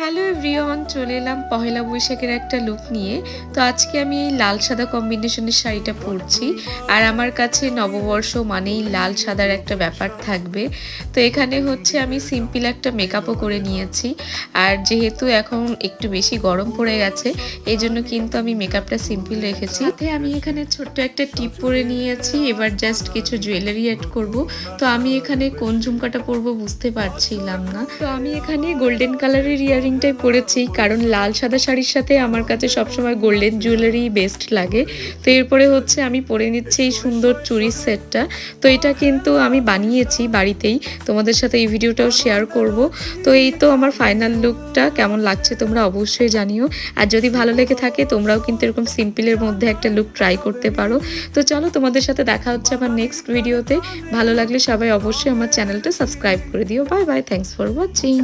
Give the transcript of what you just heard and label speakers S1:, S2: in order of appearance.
S1: Hello everyone, চলে এলাম পহেলা বৈশাখের একটা লুক নিয়ে। তো আজকে আমি এই লাল সাদা কম্বিনেশনের শাড়িটা পরছি। আর আমার কাছে নববর্ষ মানেই লাল সাদার একটা ব্যাপার থাকবে। তো এখানে হচ্ছে আমি সিম্পল একটা মেকআপও করে নিয়েছি। আর যেহেতু এখন একটু বেশি গরম পড়ে গেছে, এই জন্য কিন্তু আমি মেকআপটা সিম্পল রেখেছি। সাথে আমি এখানে ছোট্ট একটা টিপ পরে নিয়েছি। এবার জাস্ট কিছু জুয়েলারি অ্যাড করব। তো আমি এখানে কোন ঝুমকাটা পরবো বুঝতে পারছিলাম না। তো আমি এখানে গোল্ডেন কালারের ইয়ারিংটাই পরেছি, কারণ লাল সাদা শাড়ির সাথে আমার কাছে সবসময় গোল্ডেন জুয়েলারি বেস্ট লাগে। তো এরপরে হচ্ছে আমি পরে নিচ্ছি এই সুন্দর চুড়ির সেটটা। তো এটা কিন্তু আমি বানিয়েছি বাড়িতেই, তোমাদের সাথে এই ভিডিওটাও শেয়ার করব। তো এই তো আমার ফাইনাল লুকটা কেমন লাগছে তোমরা অবশ্যই জানিও। আর যদি ভালো লেগে থাকে তোমরাও কিন্তু এরকম সিম্পলের মধ্যে একটা লুক ট্রাই করতে পারো। তো চলো, তোমাদের সাথে দেখা হচ্ছে আমার নেক্সট ভিডিওতে। ভালো লাগলে সবাই অবশ্যই আমার চ্যানেলটা সাবস্ক্রাইব করে দিও। Bye bye, thanks for watching.